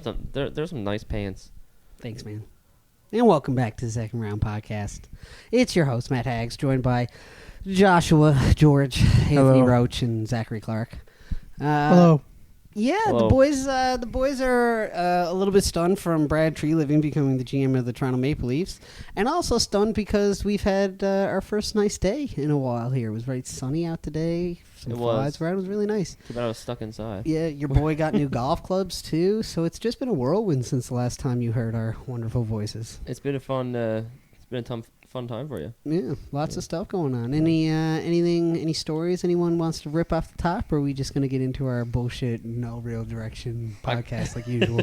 There's some nice pants. Thanks, man. And welcome back to the Second Round Podcast. It's your host, Matt Haggs, joined by Joshua, George, Anthony Roach, and Zachary Clark. Hello. Yeah, Hello. The boys are a little bit stunned from Brad Treliving becoming the GM of the Toronto Maple Leafs, and also stunned because we've had our first nice day in a while here. It was very sunny out today. Some flies were out. It was really nice. Too bad I was stuck inside. Yeah, your boy got new golf clubs too, so it's just been a whirlwind since the last time you heard our wonderful voices. It's been a fun time for you. Yeah, lots of stuff going on. Any stories anyone wants to rip off the top, or are we just going to get into our bullshit, no real direction podcast like usual?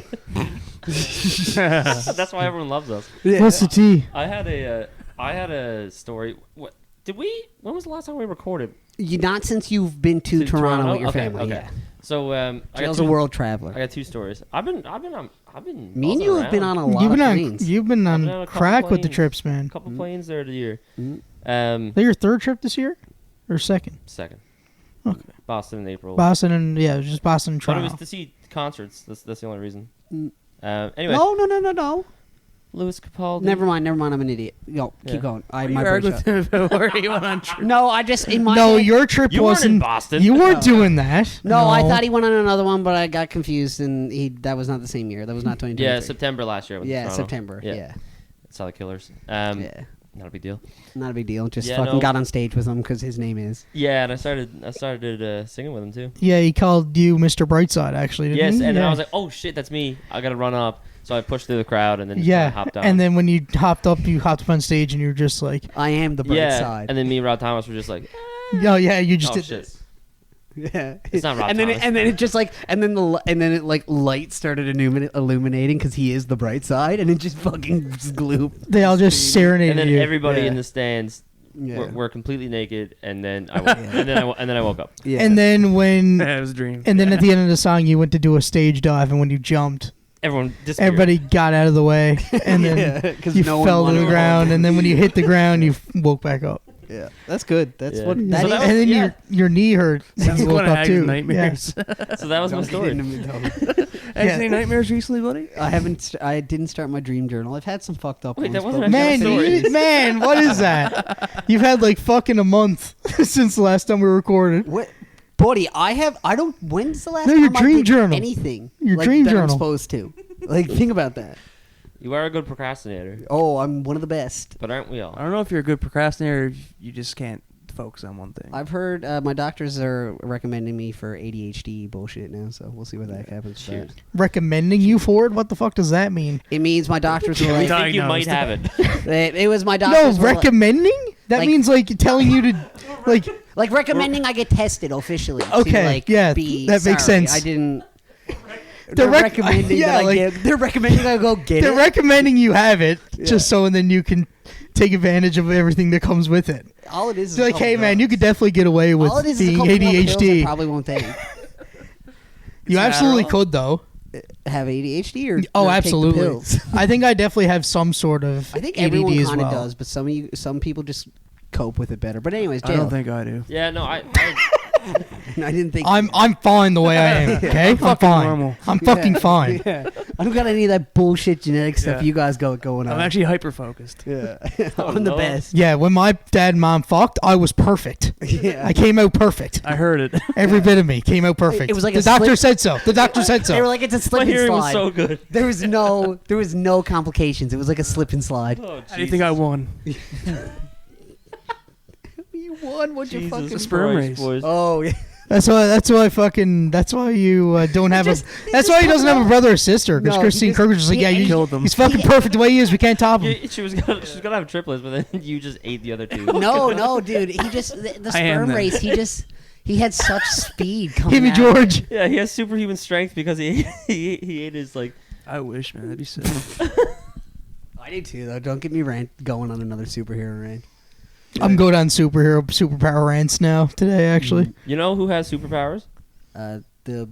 That's why everyone loves us. Yeah. What's the tea? I had a story. What did we? When was the last time we recorded? Not since you've been to Toronto with your Okay, family. okay. Yeah. So Jill's a world traveler. I got two stories. I've been. Me and you have been on a lot of planes. You've been I've been on on a couple crack with the planes. trips, man. A couple planes there the year. Mm. Is that your third trip this year? Or second? Second. Okay. Boston in April. Boston and, it was just Boston and But it Toronto. was to see concerts. That's the only reason. Mm. Anyway. No. Louis Capaldi. Never mind. I'm an idiot. Go, Yeah. keep going. You argued with him about where he went on trip. No, I just in my No, head, your trip You weren't in wasn't. Boston. You weren't doing that. No, I thought he went on another one, but I got confused, and that was not the same year. That was not 2023. Yeah, September last year. I went to Yeah, Toronto. September. Yeah. Saw the Killers. Yeah. Not a big deal. Not a big deal. Just Yeah, fucking no. got on stage with him because his name is. Yeah, and I started singing with him too. Yeah, he called you Mr. Brightside, actually, didn't Yes, he? and then Yeah. I was like, "Oh shit, that's me! I gotta run up." So I pushed through the crowd and then just yeah, hopped on. and then when you hopped up on stage and you were just like, I am the bright yeah, side. and then me and Rod Thomas were just like, oh yeah, you just "Oh did shit!" this. Yeah, It's not Rob and then Thomas. and then it just like and then it like light started illuminating because he is the bright side, and it just fucking just gloop. They all just serenaded And then you. everybody Yeah. in the stands Yeah. were completely naked, and then I woke, and then I woke up. Yeah. And then when, That was a dream. and then at the end of the song, you went to do a stage dive, and when you jumped, Everyone disappeared. everybody got out of the way, and then Yeah, 'cause you no one fell to wanted the to ground, hold and then when you hit the ground, you woke back up. Yeah, that's good. That's Yeah. what So that that is. was- And then yeah. your knee hurt when Sounds you like woke one of up Hagg's too. nightmares. So that was my Don't get story. into me, though. Any nightmares recently, buddy? I didn't start my dream journal. I've had some fucked up Wait, ones. that wasn't but- actually Man, a story. man, what is that? You've had like fucking a month since the last time we recorded. What, buddy? When's the last No, time your I dream did journal. anything? Your like, dream that I'm journal. supposed to. Like, think about that. You are a good procrastinator, Oh, I'm one of the best. but aren't we all? I don't know if you're a good procrastinator or if you just can't focus on one thing. I've heard my doctors are recommending me for ADHD bullshit now, so we'll see what that happens. Shoot. But Recommending you for it? What the fuck does that mean? it means my doctors were I like, think you might Diagnosed. have it. it was my No, doctors were recommending? That like- means like telling you to, like, like recommending I get tested officially. Okay, to, like, yeah, be that makes sorry. sense. I didn't. They're They're recommending yeah, that I like- get. They're recommending I go get they're it. recommending you have it Yeah. just so and then you can take advantage of everything that comes with it. All it is. It's like, hey man, you could definitely get away with All it is being a couple more pills I ADHD. probably won't take. You absolutely Adderall. could though. Have ADHD or Oh, not take the absolutely. pills? I think I definitely have some sort of I think ADD everyone as kind of well. does, but some people just cope with it better. But anyways, I jail. don't think I do. Yeah, no, I I didn't think. I'm fine the way I am. Okay, I'm fucking fine. normal. I'm fucking fine. Yeah. I don't got any of that bullshit genetic stuff Yeah. you guys got going on. I'm actually hyper focused. yeah. Oh, I'm the no. best. Yeah, when my dad and mom fucked, I was perfect. Yeah. I came out perfect. I heard it. Every bit of me came out perfect. It was like the a doctor slip- said so. The doctor said They were so. like, it's a slip my and hearing was slide. so good. There was no complications. It was like a slip and slide. Oh, How do you think I won? You won. What'd you Jesus fucking? sperm Christ, race. boys. Oh yeah. That's why you don't have just- a. he That's just why he put doesn't it have a out. brother or sister. Because No, he Christine just- Kruger's just like, he- yeah, he killed him. he's fucking perfect the way he is. We can't top him. Yeah, she's gonna have triplets, but then you just ate the other two. No, dude. He just the I am sperm that. race. He had such speed coming Him and out. George. Yeah, he has superhuman strength because he ate his like. I wish, man. That'd be sick. I did too, though. Don't get me going on another superhero rant. I'm going on superpower rants now today. Actually, You know who has superpowers?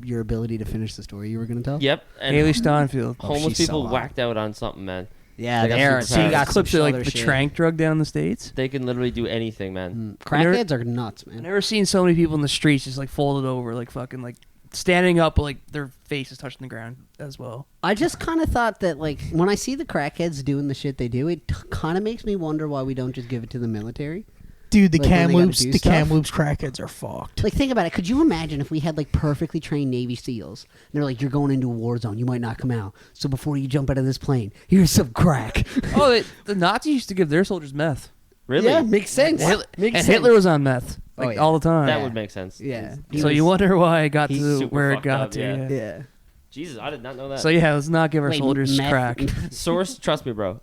Your ability to finish the story you were gonna tell. Yep. And Haley Steinfeld. homeless she's people so hot. whacked out on something, man. Yeah, They got there. superpowers. She got some clips of like other the shit. trank drug down in the States. They can literally do anything, man. Crackheads are nuts, I've man. never seen so many people in the streets just like folded over, like fucking like standing up, like their face is touching the ground as well. I just kind of thought that, like, when I see the crackheads doing the shit they do, it kind of makes me wonder why we don't just give it to the military. Dude, the Like, when they gotta Kamloops, do the stuff? Kamloops crackheads are fucked. Like, think about it. Could you imagine if we had, like, perfectly trained Navy SEALs? And they're like, you're going into a war zone. You might not come out. So before you jump out of this plane, here's some crack. Oh, the Nazis used to give their soldiers meth. Really? Yeah, makes sense. And Hitler was on meth like all the time. That would make sense. Yeah. So you wonder why it got he's to super where it fucked got up, to. yeah. Yeah. Yeah. Jesus, I did not know that. So yeah, let's not give our Wait, soldiers meth- crack. Source, trust me, bro.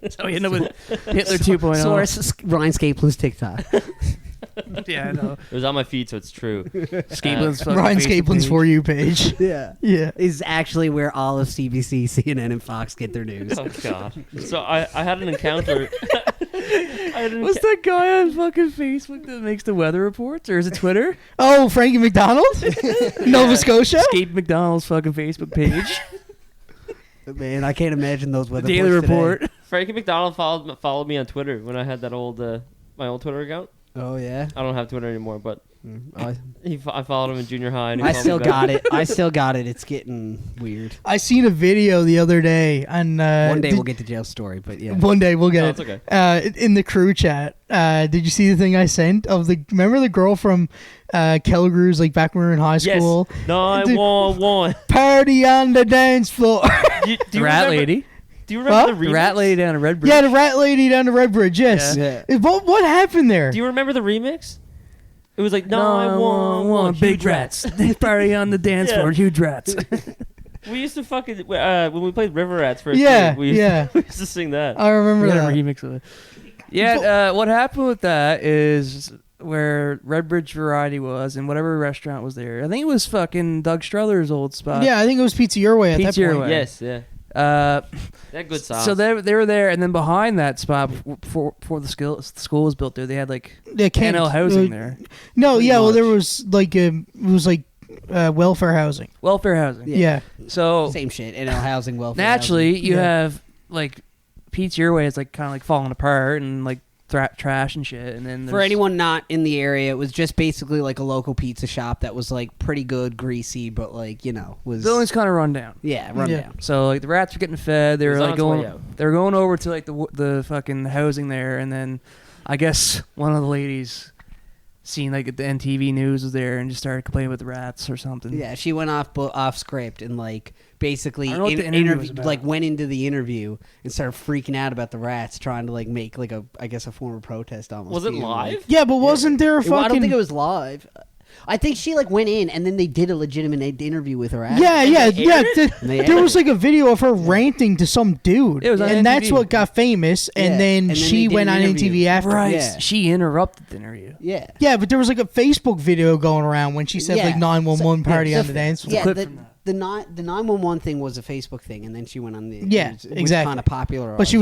So we end up with Hitler 2.0. Source, Ryan Scaplin's TikTok. Yeah, I know. It was on my feed, so it's true. Scaplin's fucking Ryan Facebook Scaplin's page. For You page. Yeah. Yeah. Is actually where all of CBC, CNN, and Fox get their news. Oh God. So I had an encounter. What's that guy on fucking Facebook that makes the weather reports, or is it Twitter? Oh, Frankie McDonald? Nova Scotia? Escape McDonald's fucking Facebook page. Man, I can't imagine those The weather Daily reports today. Report. Frankie McDonald followed me on Twitter when I had that old my old Twitter account. Oh, yeah? I don't have Twitter anymore, but I I followed him in junior high. And he followed me still back. got it. I still got it. It's getting weird. I seen a video the other day on One day we'll get to jail story, but yeah. One day we'll get No, it. it's okay. In the crew chat, did you see the thing I sent of remember the girl from Kellegrew's, like back when we were in high Yes. school? 911. Party on the dance floor. Do The rat remember- lady. Do you remember Huh? the The remix? rat lady down a red bridge. Yeah, the rat lady down the Red Bridge. Yes. Yeah. What happened there? Do you remember the remix? It was like 911. big rats. They party on the dance Yeah. floor, huge rats. We used to fucking when we played River Rats first. Yeah, we used, yeah. we used to sing that. I remember We got a that. remix of it. Yeah, what happened with that is where Red Bridge Variety was and whatever restaurant was there. I think it was fucking Doug Struther's old spot. Yeah, I think it was Pizza Your Way at Pizza that Your point. Way. Yes, yeah. Uh, That good sauce. so they were there, and then behind that spot, before the school was built there, they had like Yeah, NL housing there, No, Pretty yeah, well, there much. was welfare housing. welfare housing. Yeah. So Same shit. NL housing, welfare. naturally, housing. you Yeah. have like Pizza Your Way is like kind of like falling apart and like trash and shit, and then For there's- anyone not in the area, it was just basically like a local pizza shop that was like pretty good, greasy, but like, you know, was building's kind of run down. run Yeah. down. So like the rats were getting fed. They It were was on like its way going. out. They were going over to like the fucking housing there, and then I guess one of the ladies seen like the NTV news was there and just started complaining about the rats or something. Yeah, she went off script and like basically I don't know what the interview was about. like went into the interview and started freaking out about the rats, trying to like make like a form of protest almost. Was it being, live? like- Yeah, but wasn't there a fucking... I don't think it was live. I think she like went in and then they did a legitimate interview with her. After. Yeah, And yeah, they yeah. aired it? And they There aired was it. like a video of her ranting to some dude, It was on and that's NTV. what got famous. And Yeah, then and then she they did went an on interview. NTV after. Right. Yeah. She interrupted the interview. Yeah. Yeah, but there was like a Facebook video going around when she said Yeah. like 911 So- party yeah, on the dance floor. Yeah, clip the, from that. the 911 thing was a Facebook thing, and then she went on the Yeah, exactly. kind of popular. But she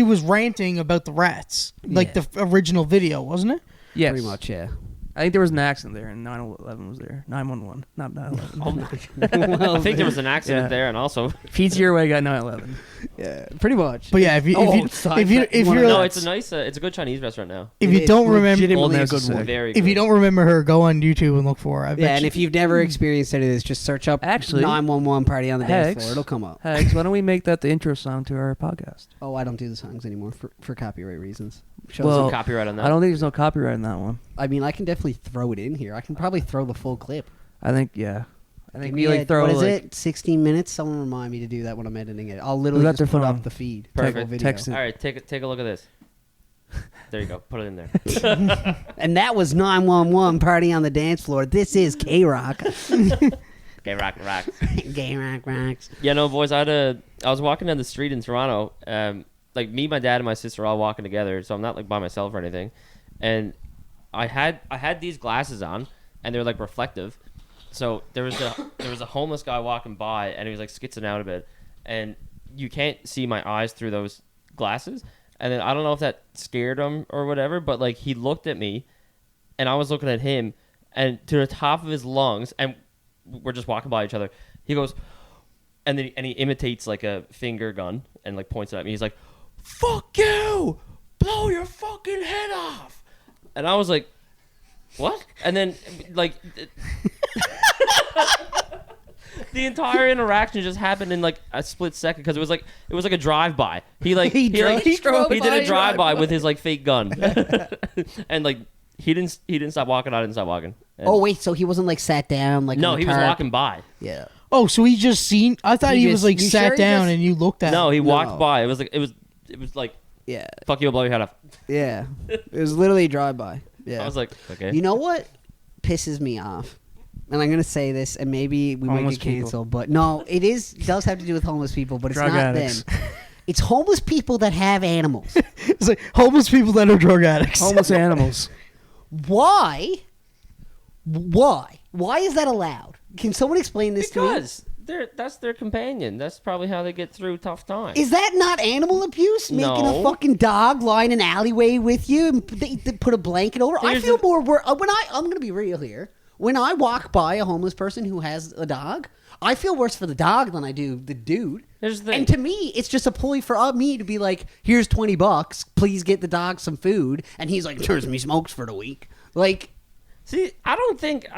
was ranting about the rats, like Yeah. the original video, wasn't it? Yes. pretty much, yeah. I think there was an accident there, and 911 was there. 911, not 911. I think there was an accident Yeah. there, and also Pizza Your Way got 911. Yeah, pretty much. But yeah, if you Oh, if you side if you fact. if You wanna you're no, it's a nice, it's a good Chinese restaurant now. if It you is don't remember legitimately Old a good House is one. Very. if you good. don't remember her, go on YouTube and look for her. I bet Yeah, and you- if you've never experienced any of this, just search up Actually, 911 party on the dance Hex. floor. It'll come up. Hags, why don't we make that the intro song to our podcast? Oh, I don't do the songs anymore for copyright reasons. Shows Well, Some copyright on that. I don't think there's no copyright in that one. I mean, I can definitely throw it in here. I can probably throw the full clip. I think, yeah. I Give think me you like throw what is like it? 16 minutes. Someone remind me to do that when I'm editing it. I'll literally got just their put phone? up the feed. Perfect. Full video. Text it. All right, take a look at this. There you go. Put it in there. And that was 911 party on the dance floor. This is K Rock. Okay, rock. Gay Rock rocks. Yeah, no, boys. I was walking down the street in Toronto. Like me, my dad, and my sister are all walking together, so I'm not like by myself or anything. And I had these glasses on, and they're like reflective. So there was a homeless guy walking by, and he was like skitzing out a bit, and you can't see my eyes through those glasses. And then I don't know if that scared him or whatever, but like he looked at me, and I was looking at him, and to the top of his lungs, and we're just walking by each other. He goes, and then he imitates like a finger gun and like points it at me. He's like, "Fuck you! Blow your fucking head off!" And I was like, "What?" And then like, The entire interaction just happened in like a split second because it was like a drive-by. He did a drive-by with his like fake gun, and like he didn't stop walking. I didn't stop walking. And Oh wait, so he wasn't like sat down like no, on the he was tarp? walking by. Yeah. Oh, so he just seen. I thought he was like you sat sure he down just- and you looked at. No, him. he walked No. by. It was like Yeah. fuck you, I'll blow your head off. Yeah. It was literally a drive-by. Yeah. I was like, okay. You know what pisses me off? And I'm gonna say this, and maybe we might Homeless get people. canceled, but no, does have to do with homeless people, but it's Drug not addicts. them. It's homeless people that have animals. It's like homeless people that are drug addicts. Homeless animals. Why? Why is that allowed? Can someone explain this to me? Because that's their companion. That's probably how they get through tough times. Is that not animal abuse? Making a No. fucking dog lie in an alleyway with you and they put a blanket over? I Here's feel the- more when I'm gonna be real here. When I walk by a homeless person who has a dog, I feel worse for the dog than I do the dude. Here's the thing. And to me, it's just a ploy for me to be like, "Here's $20. Please get the dog some food." And he's like, "Turns me smokes for the week." Like, See, I don't think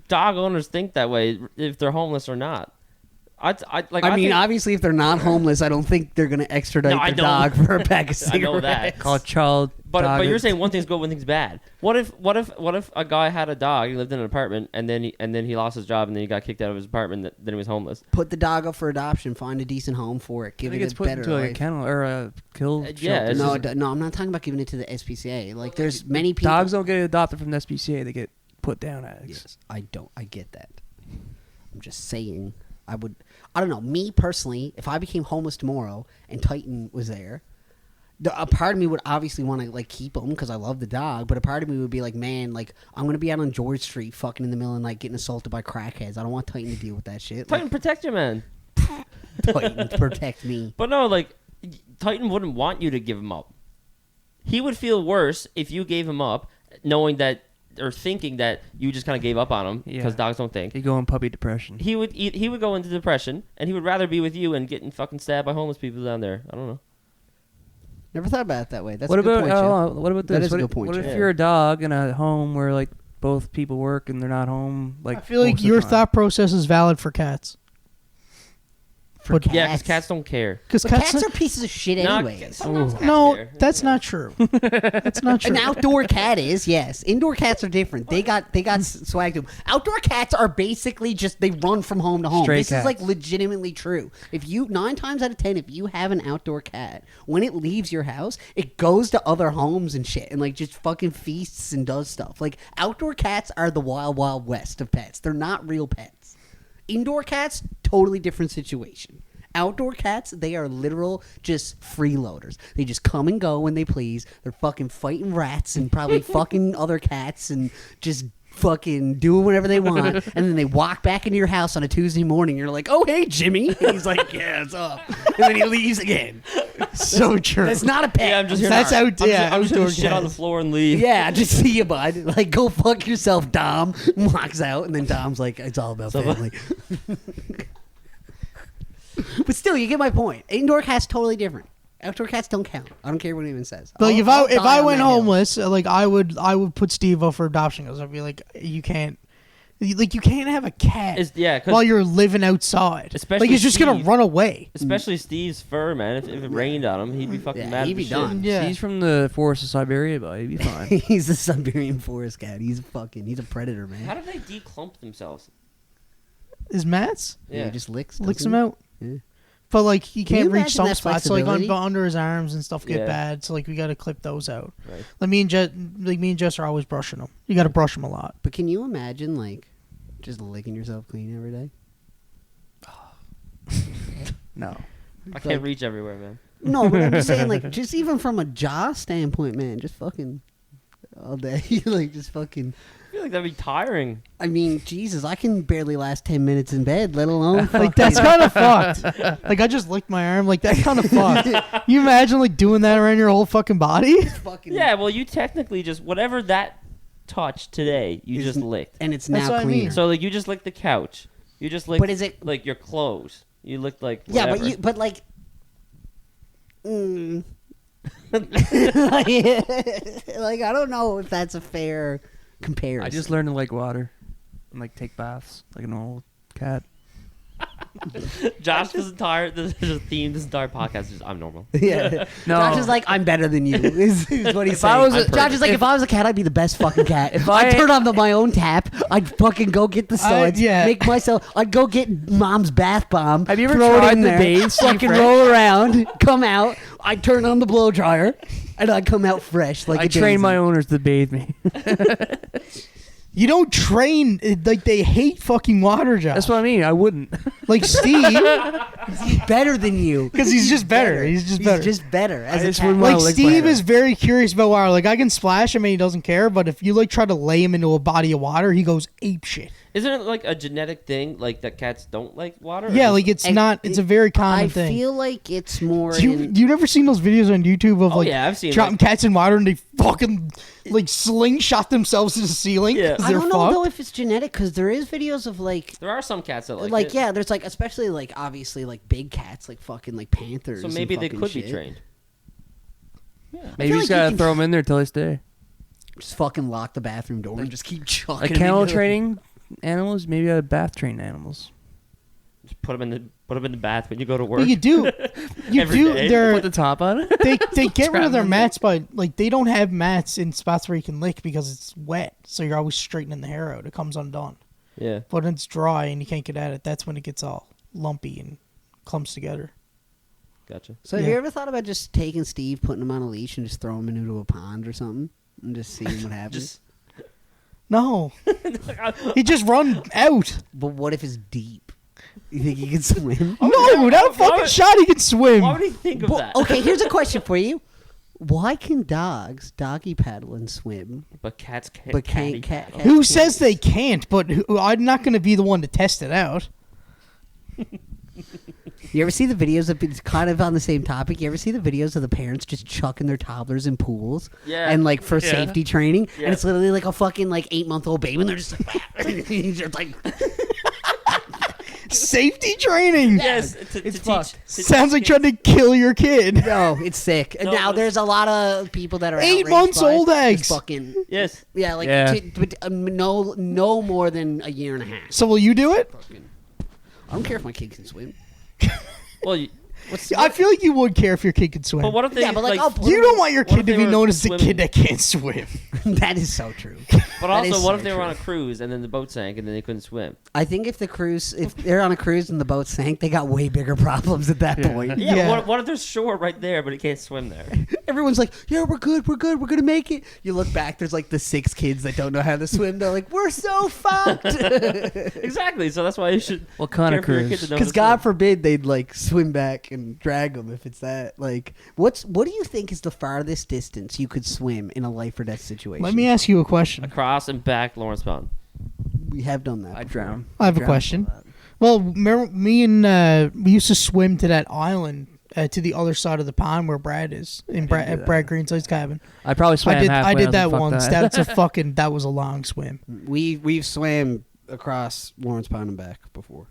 dog owners think that way if they're homeless or not. I mean, think, obviously, if they're not homeless, I don't think they're gonna extradite No, I the know. dog for a pack of I know cigarettes. that. Called child. but you're saying one thing's good, one thing's bad. What if a guy had a dog, he lived in an apartment, and then he lost his job, and then he got kicked out of his apartment, then he was homeless. Put the dog up for adoption. Find a decent home for it. I Give think it it's a put better into like a life. kennel or a kill. Yeah, shelter. it's No, just- no, I'm not talking about giving it to the SPCA. Like, there's many people. Dogs don't get adopted from the SPCA. They get put down addicts. Yes, I don't. I get that. I'm just saying. I don't know. Me personally, if I became homeless tomorrow and Titan was there, a part of me would obviously want to like keep him because I love the dog. But a part of me would be like, man, like I'm gonna be out on George Street, fucking in the middle of the night, getting assaulted by crackheads. I don't want Titan to deal with that shit. Titan, protect your man. Like, Titan, protect me. But no, like Titan wouldn't want you to give him up. He would feel worse if you gave him up, knowing that or thinking that you just kind of gave up on him because Yeah. dogs don't think. You go in puppy depression. He would go into depression, and he would rather be with you and getting fucking stabbed by homeless people down there. I don't know. Never thought about it that way. That's what a good about point, Joe. what about this? That is a what good point, What if Joe. you're a dog in a home where like both people work and they're not home? Like I feel like most of the your time? thought process is valid for cats. For But- cats. Yeah, because cats don't care. Because But cats are pieces of shit anyways. Sometimes cats no, care. that's not true. That's not true. An outdoor cat is, yes. Indoor cats are different. They got swag to them. Outdoor cats are basically just they run from home to home. Stray This is cats. like legitimately true. If you 9 times out of 10, if you have an outdoor cat, when it leaves your house, it goes to other homes and shit and like just fucking feasts and does stuff. Like outdoor cats are the wild wild west of pets. They're not real pets. Indoor cats, totally different situation. Outdoor cats, they are literal just freeloaders. They just come and go when they please. They're fucking fighting rats and probably fucking other cats and just fucking doing whatever they want. And then they walk back into your house on a Tuesday morning. You're like, oh, hey, Jimmy. And he's like, yeah, it's up. And then he leaves again. so true. That's not a pet. Yeah, I'm just here. That's out- yeah, I'm just gonna outdoor shit on the cats. floor and leave. Yeah, just see you, bud. Like, go fuck yourself, Dom. Walks out, and then Dom's like, it's all about family. But still, you get my point. Indoor cats totally different. Outdoor cats don't count. I don't care what anyone says. Like I'll if die I on went that hill. homeless, like I would put Steve up for adoption because I'd be like, you can't have a cat Yeah, 'cause while you're living outside. Especially like it's just gonna Steve. run away. especially Steve's fur, man. If it rained on him, he'd be fucking Yeah, mad. he'd as be shit. done. Yeah. He's from the forest of Siberia, but he'd be fine. He's a Siberian forest cat. He's a predator, man. How do they declump themselves? Is Matt's Yeah, he just licks him doesn't out? Yeah. But like he Can you can't reach imagine some that spots, so, like flexibility? under his arms and stuff get Yeah. bad. So like we got to clip those out. Right. Like me and Jess are always brushing them. You got to brush them a lot. But can you imagine, like, just licking yourself clean every day? No. I can't Like- reach everywhere, man. No, but I'm just saying, like, just even from a jaw standpoint, man, just fucking all day. Like, just fucking. I feel like that'd be tiring. I mean, Jesus, I can barely last 10 minutes in bed, let alone Like that's kind of fucked. Like I just licked my arm. Like that's kind of fucked. You imagine like doing that around your whole fucking body? fucking. Yeah, well, you technically just whatever that touched today, you Is- just licked. And it's That's now what I mean. cleaner. So like you just licked the couch. You just licked. But is it- like your clothes? You licked like Yeah, whatever. but like. like, I don't know if that's a fair comparison. I just learned to like water. and like take baths like a normal cat. Josh, this entire podcast is just I'm normal. Yeah. No. Josh is like, I'm better than you. Is what he's saying. I was a- Josh is like, if I was a cat, I'd be the best fucking cat. If I'd I- turn on my own tap. I'd fucking go get the suds. yeah. Make myself. I'd go get mom's bath bomb. Have you ever throw it tried in the there, bathe Steve fucking Fresh? roll around, come out. I'd turn on the blow dryer, and I'd come out fresh like I a train my daisy. owners to bathe me. You don't train like they hate fucking water, Josh. That's what I mean. I wouldn't. Like Steve, He's better than you. because he's just better. He's just better. He's just better. As I a just cat. wouldn't Like wanna lick Steve my- is very curious about water. Like I can splash him and he doesn't care, but if you like try to lay him into a body of water, he goes ape shit. Isn't it like a genetic thing, like that cats don't like water? or Yeah, just- like it's And not. It's a very common I thing. feel like it's more. You never seen those videos on YouTube of Oh like yeah, I've seen. dropping Like, cats in water and they fucking like slingshot themselves to the ceiling? Yeah. 'Cause I they're don't know fucked? though if it's genetic because there is videos of like there are some cats that like, like it. yeah, there's like especially like obviously like big cats like fucking like panthers. So and maybe they fucking could shit. be trained. Maybe feel you like just you gotta can- throw them in there till they stay. Just fucking lock the bathroom door and just keep chucking. Like them kennel into- training animals, maybe a bath train animals. Just put them in the bath when you go to work. Well, you do. You Every do. day. They're Put the top on it. they get rid of their Trapped in mats, but like they don't have mats in spots where you can lick because it's wet. So you're always straightening the hair out. It comes undone. Yeah. But when it's dry and you can't get at it, that's when it gets all lumpy and clumps together. Gotcha. So have Yeah. you ever thought about just taking Steve, putting him on a leash, and just throwing him into a pond or something, and just seeing what happens? Just No, he just run out. But what if it's deep? You think he can swim? No, that why fucking would- shot he can swim. why would he think of Well, that? okay, here's a question for you. Why can dogs doggy paddle and swim, But cats can't. but catty can't cat? paddle. cats Who can't? says they can't? But I'm not going to be the one to test it out. You ever see the videos of it's kind of on the same topic? You ever see the videos of the parents just chucking their toddlers in pools? Yeah. And like for Yeah. safety training, Yeah. and it's literally like a fucking like 8-month-old baby, and they're just like, he's just like Safety training. Yes, to it's teach. fucked. to Sounds like teach trying to kill your kid. no, it's sick. And No, now it's- there's a lot of people that are 8 outraged months by it. old It's eggs. Fucking kids. Yes. yeah, like Yeah. no more than a year and a half. So will you do it? Fucking, I don't care if my kid can swim. Well, I feel like you would care if your kid could swim. but what if they? Yeah, but like, I'll put You him- don't want your What if kid to they be were known as the swimming? kid that can't swim. That is so true. But That is also, what so if they were true. on a cruise and then the boat sank and then they couldn't swim? I think if they're on a cruise and the boat sank, they got way bigger problems at that point. Yeah. Yeah. What if there's shore right there, but he can't swim there? Everyone's like, "Yeah, we're good, we're gonna make it." You look back, there's like the 6 kids that don't know how to swim. They're like, "We're so fucked." Exactly. So that's why you should. What kind care of for your cruise? kid to know Because how to God swim. forbid they'd like swim back and drag them if it's that. Like, what do you think is the farthest distance you could swim in a life or death situation? Let me ask you a question. Across and back Lawrence Pond. We have done that. I before. drown. I have a Drown question. for that. Well, remember me and we used to swim to that island to the other side of the pond where Brad is in do Brad, that. at Brad Greenside's cabin. I probably swam halfway. I did was that like, "Fuck once. that." That was a long swim. We've swam across Lawrence Pond and back before.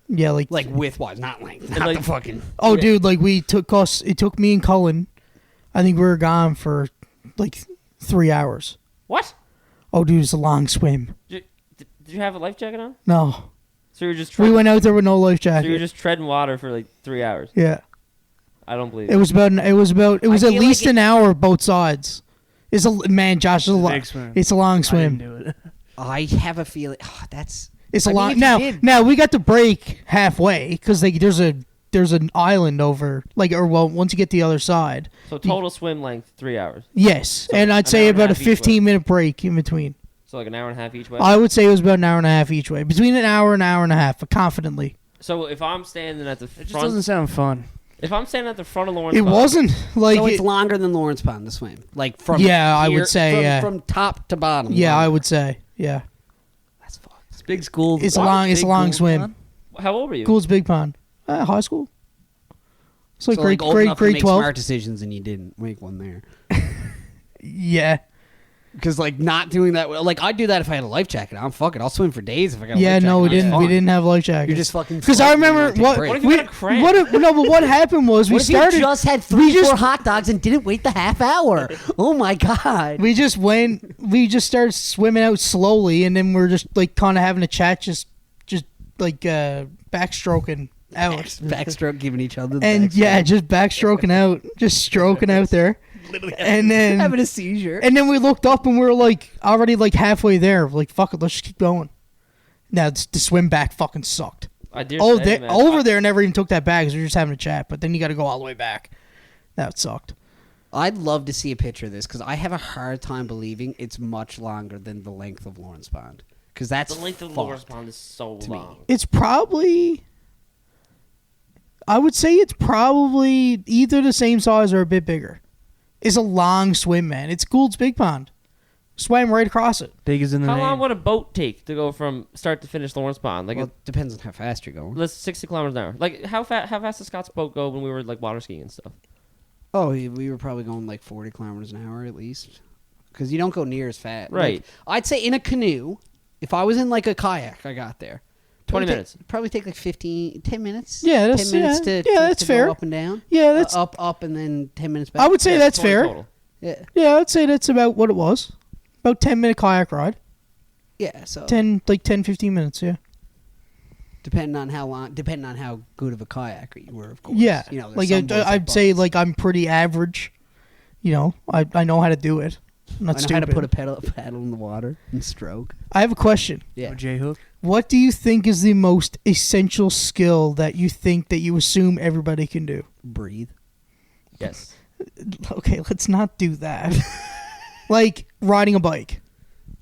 Yeah, like Width wise, not length. And, Not like- the fucking. oh, dude, like it took me and Cullen. I think we were gone for like 3 hours. What? Oh, dude, it's a long swim. Did you have a life jacket on? No, So you were just we treading, went out there with no life so you were jacket. just treading water for like 3 hours. Yeah, I don't believe it was about. It was at feel like least it- an hour both sides. It's a man, Josh. It's a Big swim. It's a long I swim. didn't do it. I have a feeling that's. It's a I mean, long. if you Now, did- now we got to break halfway because there's an island over once you get to the other side. So total swim length 3 hours. Yes, So and I'd an say hour and a about a half each way. 15-minute break in between. So like an hour and a half each way. I would say it was about an hour and a half each way, between an hour and a half, but confidently. So if I'm standing at the It just front, doesn't sound fun. if I'm standing at the front of Lawrence It Pond, wasn't like So it's it- longer than Lawrence Pond to swim. Like from Yeah, I here- would say, from, yeah. from top to bottom. yeah, I longer. would say yeah. That's fucked. It's big school. It's a long Big swim. pond? How old were you? Goulds Big Pond, high school. It's like So, grade like, old grade enough to grade make 12. smart decisions, and you didn't make one there. Yeah, Because like not doing that, like I'd do that if I had a life jacket. I'm fucking. I'll swim for days if I got. Yeah, life no, we jacket. didn't. We didn't have life jackets. You're just fucking. Because I remember what What if you got a cramp? no, but what happened was we What if you started. just had we 4 hot dogs and didn't wait the half hour? Oh my god. We just went. We just started swimming out slowly, and then we're just like kind of having a chat, just like backstroking out, Backstroke, giving each other. The and backstroke. yeah, just backstroking out, just stroking out there, and then having a seizure. and then we looked up and we were like already like halfway there. We're like, fuck it, let's just keep going. Now the swim back fucking sucked. I dare Oh, say, man. over there never even took that back because we were just having a chat. But then you got to go all the way back. That sucked. I'd love to see a picture of this because I have a hard time believing it's much longer than the length of Lawrence Pond. Because that's The length of fucked. Lawrence Pond is so to me. long. It's probably, I would say it's probably either the same size or a bit bigger. It's a long swim, man. It's Gould's Big Pond. Swam right across it. Big as in the How name. long would a boat take to go from start to finish Lawrence Pond? Like, Well, it depends on how fast you're going. let's 60 kilometers an hour. Like, how fast does Scott's boat go when we were like water skiing and stuff? Oh, we were probably going like 40 kilometers an hour at least. Because you don't go near as fast. Right. Like, I'd say in a canoe, if I was in like a kayak, I got there. 20 minutes. Probably take like 10 minutes. Yeah, that's- 10 minutes yeah, to, yeah, to, that's to fair. go up and down. Yeah, that's. up, and then 10 minutes back. I would say Yeah, that's 20 fair. total. Yeah. Yeah, I'd say that's about what it was. About 10-minute kayak ride. Yeah, so 10, 15 minutes, yeah. depending on how good of a kayaker you were, of course. Yeah. You know, there's Like, some boys that I'd say, bust. like, I'm pretty average. You know, I know how to do it. I'm not I know stupid. how to put a paddle in the water and stroke. I have a question. Yeah. J-hook. What do you think is the most essential skill that you think that you assume everybody can do? Breathe. Yes. Okay, let's not do that. Like riding a bike.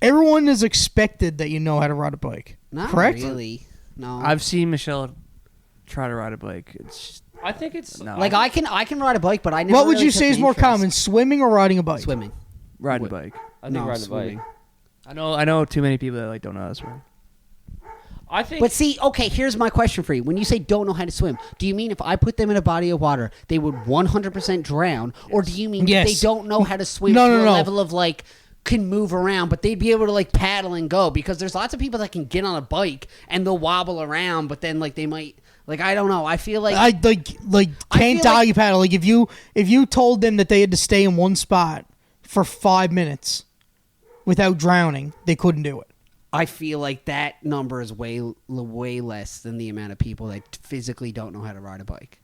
Everyone is expected that you know how to ride a bike. Not Correct? really. No. I've seen Michelle try to ride a bike. It's I think it's no. like I can ride a bike, but I never. What would really you took say is an more interest. common, swimming or riding a bike? Swimming. riding a What? bike. I think No, riding a swimming. bike. I know too many people that like don't know how to swim. I think. But see, okay, here's my question for you. When you say don't know how to swim, do you mean if I put them in a body of water, they would 100% drown? Or do you mean Yes. they don't know how to swim No, to no, a no. level of like can move around, but they'd be able to like paddle and go? Because there's lots of people that can get on a bike and they'll wobble around, but then like they might like I don't know. I feel like I like I can't feel like- doggy paddle. Like if you told them that they had to stay in one spot for 5 minutes without drowning, they couldn't do it. I feel like that number is way less than the amount of people that physically don't know how to ride a bike.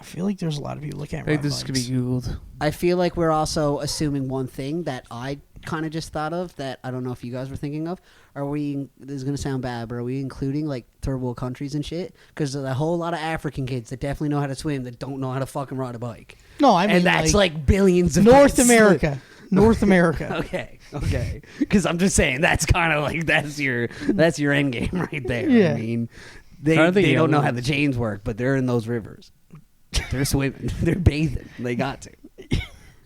I feel like there's a lot of people that can't I think ride this could be bikes. Googled. I feel like we're also assuming one thing that I kind of just thought of that I don't know if you guys were thinking of. Are we, this is going to sound bad, but are we including like third world countries and shit? Because there's a whole lot of African kids that definitely know how to swim that don't know how to fucking ride a bike. No, I mean and that's like billions of North kids. America. North America. Okay. Because I'm just saying that's kind of like that's your end game right there. Yeah. I mean, I don't think they don't know yellow- how the chains work, but they're in those rivers. They're swimming. They're bathing. They got to. So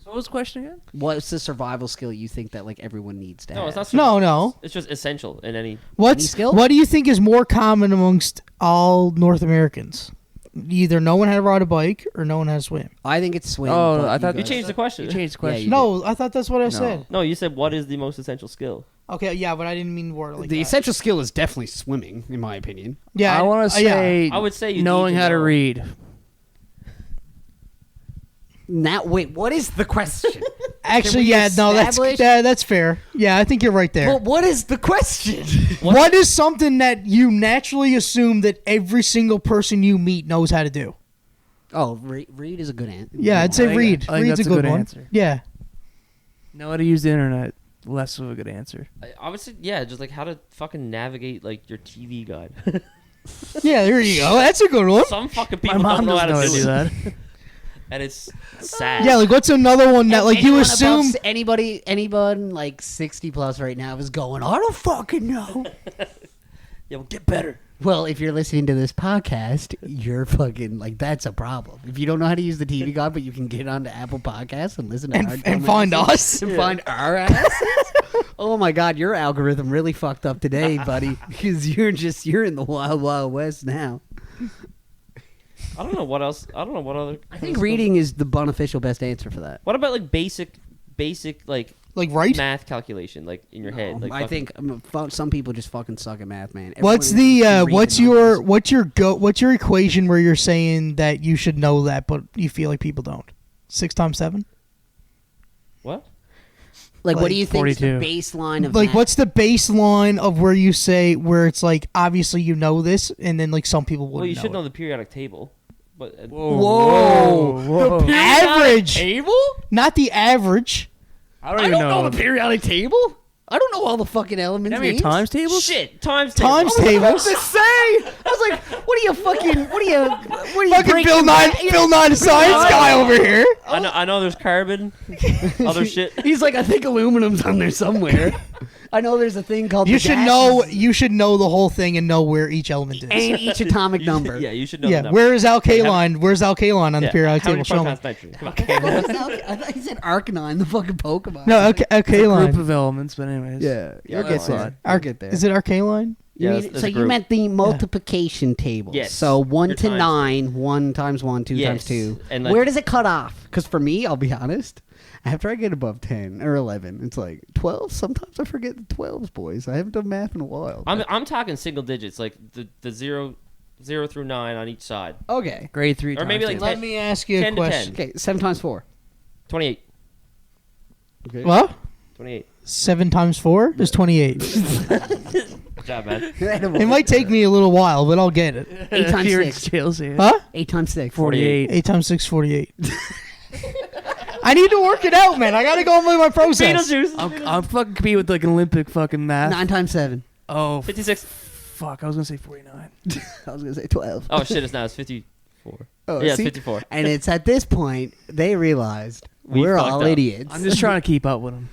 what was the question again? What's the survival skill you think that like everyone needs to have? No, it's not. No. It's just essential in any. What's skill? what do you think is more common amongst all North Americans? Either knowing how to ride a bike or knowing how to swim. I think it's swim. Oh, but I thought You guys- changed the question. You changed the Yeah, question. you No, I thought that's what I said. No, you said what is the most essential skill? Okay, yeah, but I didn't mean word like the that. essential skill is definitely swimming, in my opinion. Yeah, I want to yeah. say I would say you knowing need to how to know. read. Now, wait, what is the question? Actually, we yeah, no, establish- that's fair. Yeah, I think you're right there. But what is the question? What is something that you naturally assume that every single person you meet knows how to do? Oh, read is a good answer. Yeah, I'd say think- read. I think Read's that's a a good, good one. answer. Yeah. Know how to use the internet. Less of a good answer. I would say yeah, just like how to fucking navigate like your TV guide. Yeah, there you go. That's a good one. Some fucking My people mom don't know how doesn't to know how to do do it, that. and it's sad. Yeah, like what's another one that like you Anyone assume above- anyone like 60 plus right now is going, I don't fucking know. Yeah, well, get better. Well, if you're listening to this podcast, you're fucking like that's a problem. If you don't know how to use the TV guide, but you can get onto Apple Podcasts and listen to our and find dumbasses us. and find our asses. Oh my God, your algorithm really fucked up today, buddy. Because you're in the wild, wild west now. I don't know what else. I don't know what other. I think reading is the beneficial best answer for that. What about like basic like Like right? math calculation, like in your head. Like I fucking- think some people just fucking suck at math, man. What's Everyone the can read what's the your numbers. what's your equation where you're saying that you should know that but you feel like people don't? 6 times 7? what? Like, what like do you think is the 42. baseline of Like math? what's the baseline of where you say where it's like obviously you know this and then like some people wouldn't Well, you should know it. the periodic table. But Whoa. The average. table? Not the average. I don't even know. periodic table. I don't know all the fucking elements. Have any times tables? shit, times Times table. tables. To say, I was like, what are you fucking? What are you Fucking breaking Bill Nye, down? Bill Nye the science guy over here. I know there's carbon, other shit. He's like, I think aluminum's on there somewhere. I know there's a thing called. You the should gases know. You should know the whole thing and know where each element is. and each atomic You should- number. Yeah, you should know. Yeah, the number. where is alkaline? how- Where's alkaline on the Yeah, periodic how table? many Show me. protons, nitrogen? Come on. I thought he said Arcanine, the fucking Pokemon. No, Group alkaline. of elements, but anyways. Yeah, Yeah, you'll get that's there. Ar- You'll get there. Is it alkaline? You Yeah, mean- that's so a you group. meant the multiplication table. Yes. So 1 Your to times 9, 1 times 1, 2 times Yes. 2. And like- Where does it cut off? Because for me, I'll be honest, after I get above 10 or 11, it's like 12. Sometimes I forget the 12s, boys. I haven't done math in a while. I'm talking single digits, like the 0 through 9 on each side. Okay. Grade 3 Or maybe times like table. Let me ask you a 10 to 10. question. Okay, 7 times 4. 28. Okay. What? 28. 7 times 4 is 28. Good job, man. It might take me a little while, but I'll get it. 8 times Pure 6. skills, yeah. Huh? 8 times 6. 48. 8 times 6, 48. I need to work it out, man. I gotta go with my process. Beetlejuice. I'm fucking compete with like an Olympic fucking math. 9 times 7. Oh, 56. fuck. I was going to say 49. I was going to say 12. Oh shit! It's now. It's 54. Oh, Yeah, it's see? 54. And it's at this point they realized We we're fucked all up. idiots. I'm just trying to keep up with him.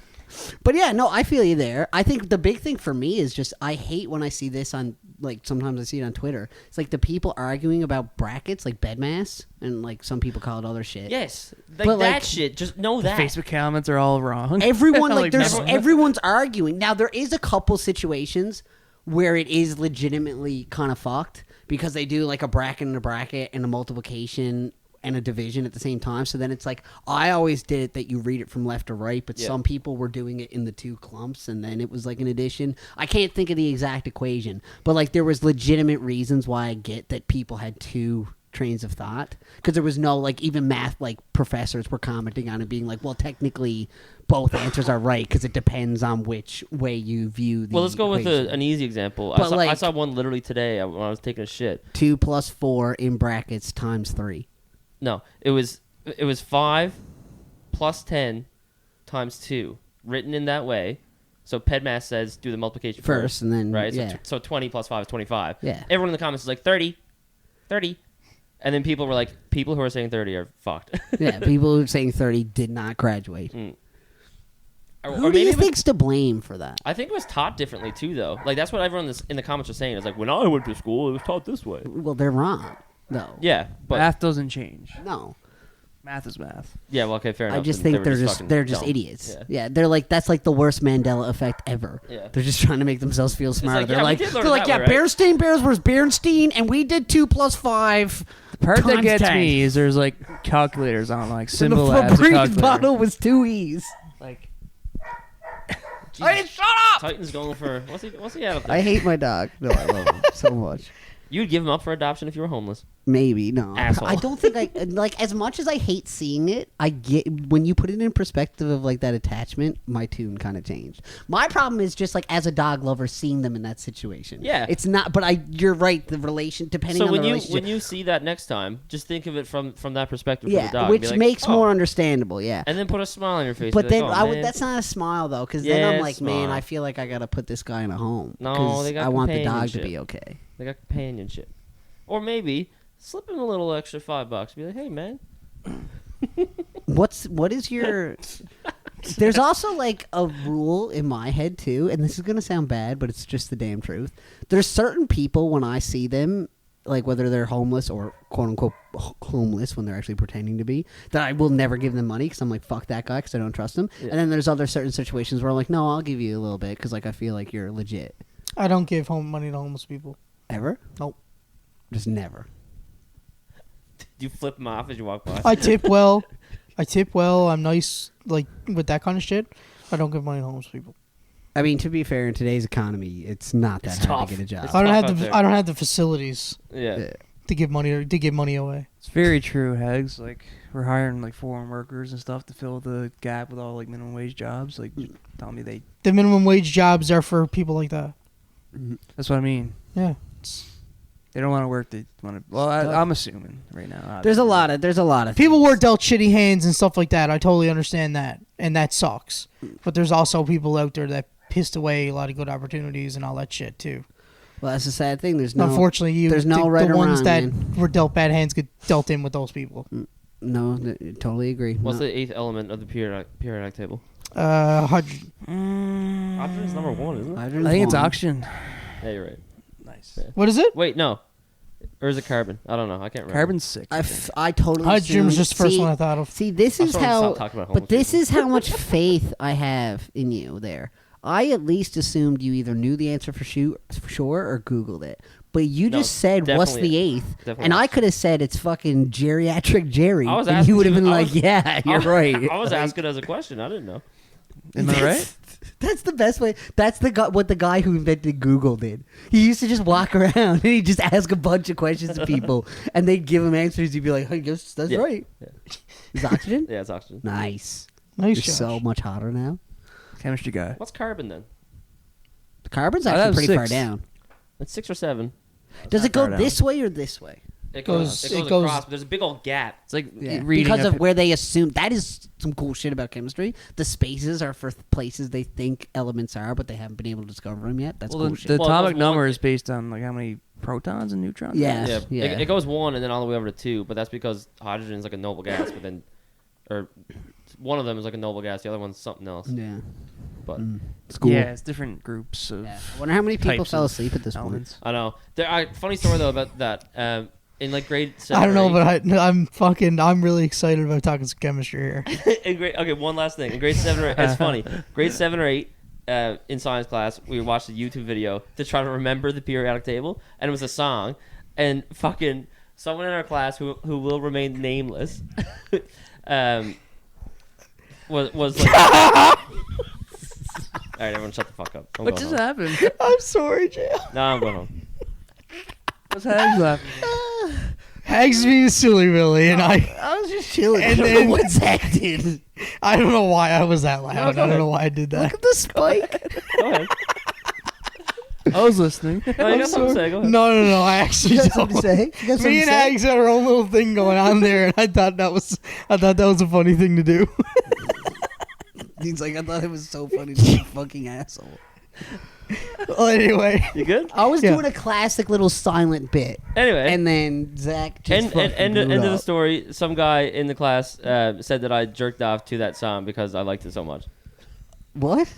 But yeah, no, I feel you there. I think the big thing for me is just I hate when I see this on, like, sometimes I see it on Twitter. It's like the people arguing about brackets, like bed mass, and like some people call it other shit. Yes, like But, that like, shit. Just know The that. Facebook comments are all wrong. Everyone like everyone- everyone's arguing. Now there is a couple situations where it is legitimately kind of fucked because they do like a bracket and a multiplication and a division at the same time. So then it's like I always did it that you read it from left to right, but Yeah. some people were doing it in the two clumps and then it was like an addition. I can't think of the exact equation, but like there was legitimate reasons why I get that people had two trains of thought because there was no like even math like professors were commenting on it being like, well, technically both answers are right because it depends on which way you view the Well, let's go with equation. an easy example. But, I like- saw one literally today when I was taking a shit. 2 plus 4 in brackets times 3. No, it was 5 plus 10 times 2, written in that way. So PEDMAS says do the multiplication First, and then, right. yeah. So 20 plus 5 is 25. Yeah. Everyone in the comments is like 30, and then people were like, people who are saying 30 are fucked. Yeah, people who are saying 30 did not graduate. Mm. Who do you think's to blame for that? I think it was taught differently too, though. Like that's what everyone in the comments was saying. It's like when I went to school, it was taught this way. Well, they're wrong, though. Yeah, but Math doesn't change. No. Math is math. yeah, well, okay, fair enough. I just Then think they were they're just fucking they're just dumb. idiots. Yeah. Yeah, they're like that's like the worst Mandela effect ever. Yeah. They're just trying to make themselves feel smarter. like, they're yeah, we like did learn they're like that yeah, way, right? Berenstain Bears was Berenstain, and we did 2 plus 5. The part that times gets 10. me is there's like calculators on like And the symbol labs. of Febreze calculator. bottle was 2 E's. Like Jesus. Shut up! Titan's going for what's he at? I hate my dog. No, I love him so much. You'd give him up for adoption if you were homeless. Maybe no. Asshole. I don't think I like as much as I hate seeing it. I get when you put it in perspective of like that attachment. My tune kind of changed. My problem is just like as a dog lover seeing them in that situation. Yeah. it's not. But you're right. The relation depending So on when the you relationship. when you see that next time, just think of it from that perspective. yeah, for the dog. which Be like, makes "Oh," more understandable. Yeah. and then put a smile on your face. But Be then like, "Oh, I would. man." That's not a smile though, because Yeah, then I'm like, man, smile. I feel like I gotta put this guy in a home. No, 'cause they got I want the dog to companionship. be okay. They got companionship, or maybe slip him a little extra $5. Be like, hey man, What is your There's also like a rule in my head too, and this is gonna sound bad, but it's just the damn truth. There's certain people when I see them, like whether they're homeless or quote unquote homeless when they're actually pretending to be, that I will never give them money because I'm like fuck that guy because I don't trust him. Yeah. And then there's other certain situations where I'm like, no, I'll give you a little bit because like I feel like you're legit. I don't give home money to homeless people. Ever? Nope. Just never. do you flip him off as you walk by? I tip well. I'm nice, like with that kind of shit. I don't give money to homeless people. I mean, to be fair, in today's economy, it's not that It's hard tough. to get a job. It's I don't tough have out the there. I don't have the facilities Yeah. to give money away. It's very true, Hags. Like we're hiring like foreign workers and stuff to fill the gap with all like minimum wage jobs. Like, telling me The minimum wage jobs are for people like that. that's what I mean. Yeah. They don't want to work. They want to. Well, I'm assuming right now. There's a lot of People things. were dealt shitty hands and stuff like that. I totally understand that, and that sucks. But there's also people out there that pissed away a lot of good opportunities and all that shit too. Well, that's the sad thing. There's no. Unfortunately, there's no right the or ones wrong, that man. were dealt bad hands get dealt in with those people. No, totally agree. What's No. the 8th element of the periodic table? Hydrogen. Oxygen's number 1, isn't it? Hydrogen's I think it's one. oxygen. Yeah, you're right. Nice. Yeah. What is it? Wait, no. Or is it carbon? I don't know. I can't remember. Carbon's 6. I totally. Hydrogen was assumed- just the first see, one I thought of. See, this I'm is sorry to how. stop talking about But homeless this people. is how much faith I have in you. There, I at least assumed you either knew the answer for sure or Googled it. But you No, just said, "What's the definitely- 8th?" definitely And I was. could have said it's fucking geriatric Jerry, I was and asking you would have you- been I like, was- "Yeah, you're right." I was Like, asking as a question. I didn't know. Am I right? That's the best way. That's what the guy who invented Google did. He used to just walk around and he'd just ask a bunch of questions to people, and they'd give him answers. He'd be like, "I guess that's Yeah. right." Yeah. Is oxygen? Yeah, it's oxygen. Nice. Nice, You're Josh. so much hotter now. Chemistry guy. What's carbon then? The carbon's Oh, that actually was pretty far 6. down. It's 6 or 7. Does not it go far down. this way or this way? It goes- goes, it goes- across, but there's a big old gap. It's like Yeah. reading Because a of where they assume that is some cool shit about chemistry. The spaces are for places they think elements are, but they haven't been able to discover them yet. That's well, cool the shit. Well, it atomic goes number one- is based on like how many protons and neutrons. Yeah. Yeah, Yeah. It goes 1 and then all the way over to 2, but that's because hydrogen is like a noble gas, but then, or one of them is like a noble gas, the other one's something else. Yeah. But It's cool. Yeah, it's different groups of. Yeah. I wonder how many people types fell of asleep at this point. elements. I know. Funny story though about that. In like grade 7. I don't know, or but I'm really excited about talking some chemistry here. 8 okay, one last thing. In grade 7 or 8, it's funny. Grade 7 or 8, in science class, we watched a YouTube video to try to remember the periodic table, and it was a song, and fucking someone in our class who will remain nameless, was like. All right, everyone, shut the fuck up. I'm What going just home. happened? I'm sorry, Jay. No, I'm going home. What's Hags laughing? Hags being silly, really, and I was just chilling. And I don't then- know what Zach did. I don't know why I was that loud. No, I go don't ahead. know why I did that. Look at the spike. Go ahead. I was listening. No, you got something to say. Go ahead. No. I actually You got don't. something to say? You got something Me to and say? Hags had our own little thing going on there, and I thought that was a funny thing to do. He's like, I thought it was so funny to be a fucking asshole. Well, anyway, You good? I was Yeah. doing a classic little silent bit, Anyway. and then Zach just End of blew the up. story. Some guy in the class said that I jerked off to that song because I liked it so much. What?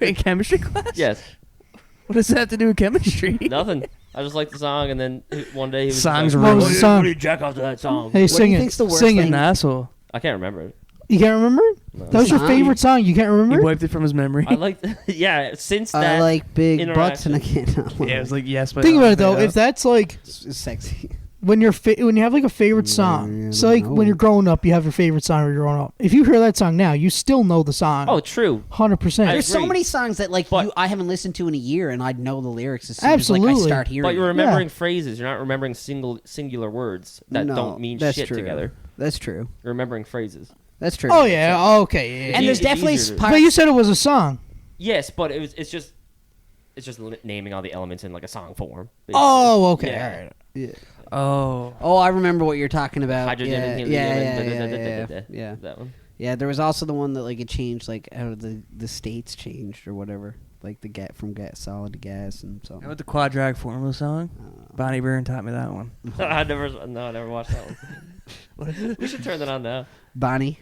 In chemistry class? Yes, What does that have to do with chemistry? nothing. I just liked the song, and then one day he was Songs like, are What was really- the song? "What do you jack off to that song?" Hey, do sing you it. think's the worst Sing thing? An it. asshole. I can't remember it. You can't remember it? No. That was your Song? favorite song. You can't He remember it? wiped it from his memory. I liked, yeah. Since I that, like big butts, and I can't. Yeah, it was like yes, but Think I about it made though. up. If that's like It's sexy. when when you have like a favorite song, Yeah, so like no. when you're growing up, you have your favorite song when you're growing up. If you hear that song now, you still know the song. oh, true. 100%. I There's so agree. many songs that like But- I haven't listened to in a year, and I'd know the lyrics as soon as Absolutely. like I start hearing. But you're it. remembering phrases. You're not remembering singular words that No, don't mean that's shit true. together. That's true. You're remembering phrases. That's true. Oh yeah. Okay. Yeah, And yeah. there's It's definitely easier to- parts. But you said it was a song. Yes, but it's just naming all the elements in like a song form. basically. Oh, okay. Yeah. All right. Yeah. Oh. Oh, I remember what you're talking about. Hydrogen yeah, and yeah, helium yeah, and yeah, da-da-da-da-da-da. yeah, yeah. That one. Yeah, there was also the one that like it changed like how the states changed or whatever, like the from solid to gas and so. You know what the quadratic formula song? Bonnie Byrne taught me that one. I never watched that one. What is it? We should turn that on now. Bonnie.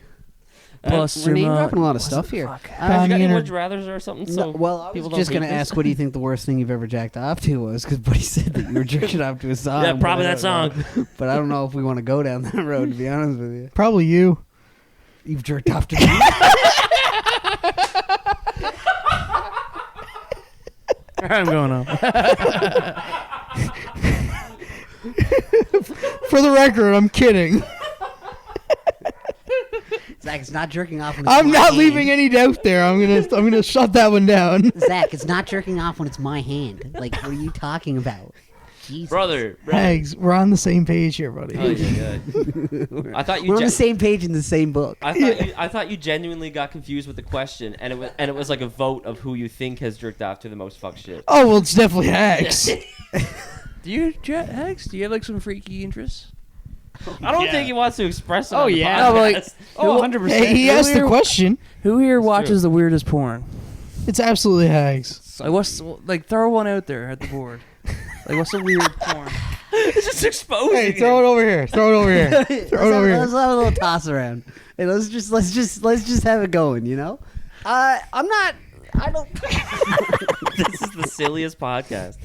Plus We're name your dropping a lot of what's stuff the here. fuck? Have you got Bonnie any and her- would you rathers or something? No, So well, I people was just don't gonna hate this? ask, what do you think the worst thing you've ever jacked off to was? Because Buddy said that you were jerking off to a song. Yeah, but probably I that don't song. know. But I don't know if we want to go down that road. To be honest with you, Probably you. you've jerked off to me. I'm going on. For the record, I'm kidding. Zach, it's not jerking off when it's I'm my not hand. leaving any doubt there. I'm gonna shut that one down. Zach, it's not jerking off when it's my hand. Like, what are you talking about? Jesus. Brother. Hags, we're on the same page here, buddy. Oh, yeah. I thought you. We're on the same page in the same book. I thought you genuinely got confused with the question, and it was like a vote of who you think has jerked off to the most fuck shit. Oh well, it's definitely Hags. Do you, Hex? Do you have like some freaky interests? I don't think he wants to express it. Oh, on the yeah. podcast. No, but like, Oh, 100%. Hey, he asked the question. Who here It's watches the weirdest porn? It's absolutely Hags. Like, throw one out there at the board. Like, what's a weird porn? It's just exposing. Hey, throw it over here. Throw it over here. Throw it over Let's here. have a little toss around. Hey, let's just have it going. You know, I don't. This is the silliest podcast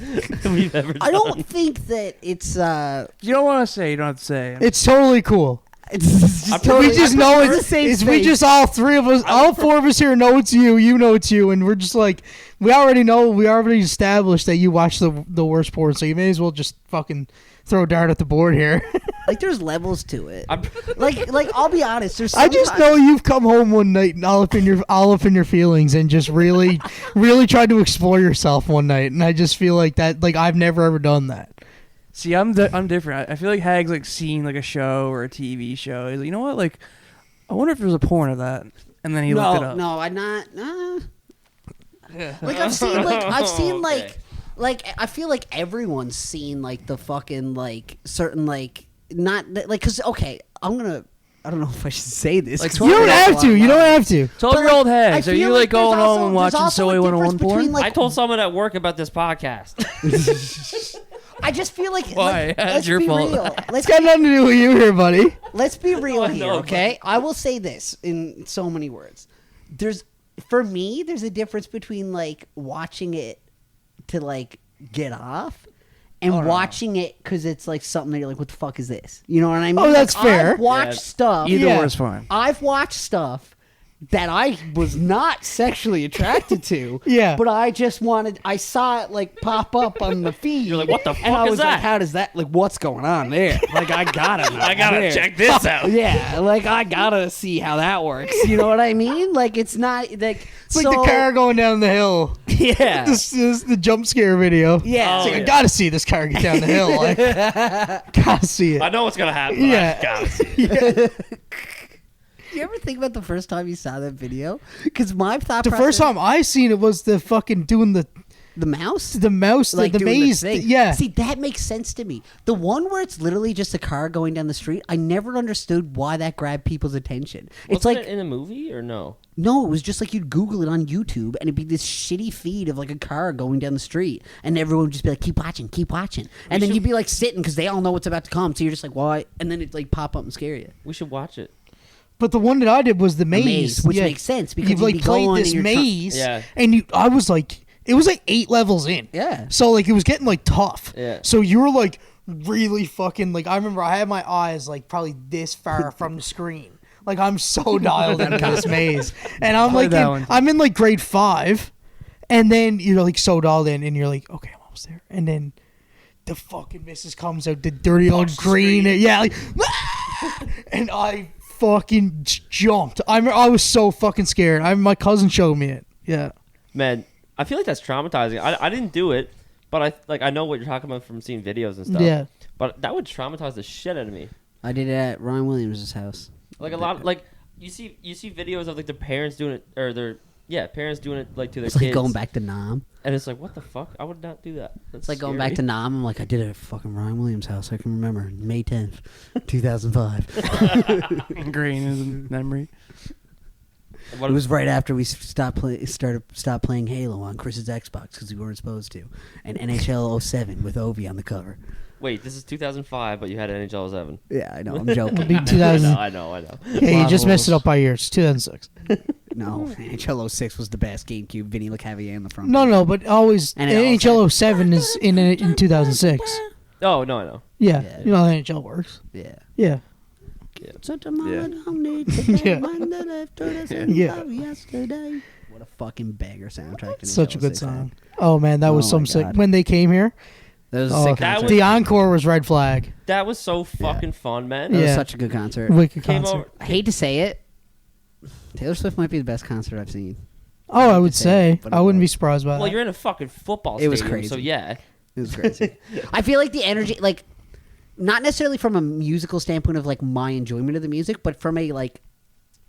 we've ever done. I don't think that it's. You don't want to say. You don't have to say. It's totally cool. It's just We just know the same it's we space. just all three of us, all four of us here know it's you. You know it's you, and we're just like we already established that you watch the worst porn, so you may as well just fucking throw a dart at the board here. Like there's levels to it. I'm- Like I'll be honest. There's. I just know you've come home one night and all up in your feelings and just really tried to explore yourself one night, and I just feel like that I've never ever done that. See, I'm different. I feel like Hag's like seen like a show or a TV show. He's like, you know what? Like, I wonder if there's a porn of that. And then he looked it up. No, I'm not. Like I've seen Okay. like I feel like everyone's seen like the fucking like certain like not like because okay I don't know if I should say this. Like 'cause You don't it's have to. You don't have to. 12-year-old I Hags, are feel you like there's going also- home and there's watching also a Soy 101 difference porn? between, like, I told someone at work about this podcast. I just feel like Why? like, That's let's your be fault. real. It's got nothing to do with you here, buddy. Let's be real I here, know, okay? I will say this in so many words. For me, there's a difference between like watching it to like get off and Oh, no. watching it because it's like something that you're like, what the fuck is this? You know what I mean? Oh, that's Like, fair. I've watched Yeah. stuff. Either Yeah. or is fine. I've watched stuff that I was not sexually attracted to. Yeah. But I just wanted, I saw it like pop up on the feed. You're like, what the And fuck I is was like, that? how does that, like, what's going on there? Like, I gotta know. I gotta there. check this out. Yeah, like, I gotta see how that works. You know what I mean? Like, it's not, like, It's like the car going down the hill. Yeah. This is the jump scare video. Yeah. It's like, Oh, I yeah. gotta see this car get down the hill. Like, gotta see it. I know what's gonna happen. But Yeah. I gotta see it. You ever think about the first time you saw that video? Because my thought The process, first time I seen it was the fucking doing the mouse? mouse, Like the doing maze. thing. Yeah. See, that makes sense to me. The one where it's literally just a car going down the street, I never understood why that grabbed people's attention. It's Wasn't like it in a movie or no? no, it was just like you'd Google it on YouTube and it'd be this shitty feed of like a car going down the street, and everyone would just be like, "Keep watching, and then you'd be like sitting because they all know what's about to come, so you're just like, "Why?" And then it like pop up and scare you. We should watch it. But the one that I did was the maze, which yeah. makes sense because you've you'd like be played going this and you're maze, Yeah. and I was like, it was like 8 levels in. Yeah. So like it was getting like tough. Yeah. So you were like really fucking like I remember I had my eyes like probably this far from the screen. Like I'm so dialed into this maze, and I'm Play like that one. I'm in like grade 5, and then you're like so dialed in, and you're like, okay, I'm almost there, and then the fucking missus comes out, the dirty old green, yeah, like, and I fucking jumped. I was so fucking scared. My cousin showed me it. Yeah. Man, I feel like that's traumatizing. I didn't do it, but I know what you're talking about from seeing videos and stuff. Yeah. But that would traumatize the shit out of me. I did it at Ron Williams' house. Like a lot, like you see videos of like their parents doing it, or their parents doing it like to their It's like kids, going back to Nam. and it's like, what the fuck? I would not do that. That's It's like going scary. back to Nam. I'm like, I did it at fucking Ron Williams' house. I can remember May 10th, 2005. Green is a memory. What It was right after we stopped playing Halo on Chris's Xbox because we weren't supposed to, and NHL 07 with Ovi on the cover. Wait, this is 2005, but you had NHL 7. Yeah, I know. I'm joking. Be 2000. I know. Yeah, you just messed it up by years. 2006. No, NHL 06 was the best GameCube. Vinny LeCavier on the front. No, but always And NHL 07 is in 2006. Oh no, I know. Yeah, Yeah. you know how NHL works. Yeah. Yeah. Such a mama Yeah. don't need Yeah. one that left her to send Yeah. love yesterday. What a fucking banger soundtrack. to Such a NHL good 06 song. had. Oh man, that was Oh, some my sick. God. When they came here, That was a oh, sick That concert. was- the encore was Red Flag. That was so fucking fun, man. That was Yeah. such a good concert. Wicked Came concert. over. I hate to say it, Taylor Swift might be the best concert I've seen. Oh, I would to say say. it, but I it wouldn't be was. surprised by Well, that. you're in a fucking football It stadium, was crazy. so yeah. It was crazy. I feel like the energy, like, not necessarily from a musical standpoint of like my enjoyment of the music, but from a like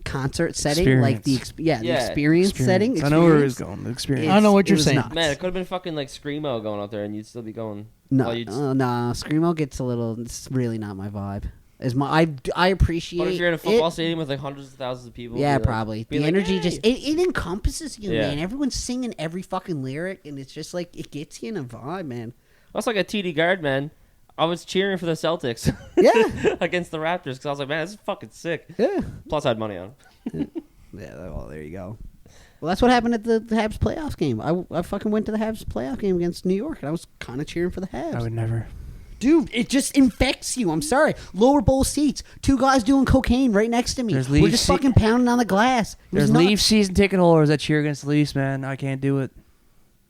concert setting, like the Yeah. the experience setting. I know where it was experience. going. The experience. I know what It you're was saying. nuts. Man, it could have been fucking like Screamo going out there, and you'd still be going. No, while you'd- no, Screamo gets a little. It's really not my vibe. As my, I appreciate. But if you're in a football it, stadium with like hundreds of thousands of people, yeah, be like- probably be the like, energy "Hey." just it encompasses you, Yeah. man. Everyone's singing every fucking lyric, and it's just like it gets you in a vibe, man. That's like a TD guard, man. I was cheering for the Celtics Yeah, against the Raptors because I was like, man, this is fucking sick. yeah, Plus, I had money on it. yeah. Well, there you go. Well, that's what happened at the Habs playoffs game. I fucking went to the Habs playoff game against New York, and I was kind of cheering for the Habs. I would never. Dude, it just infects you. I'm sorry. Lower bowl seats. 2 guys doing cocaine right next to me. There's We're Leafs just se- fucking pounding on the glass. It was There's nuts. Leafs season ticket holders that cheer against the Leafs, man. I can't do it.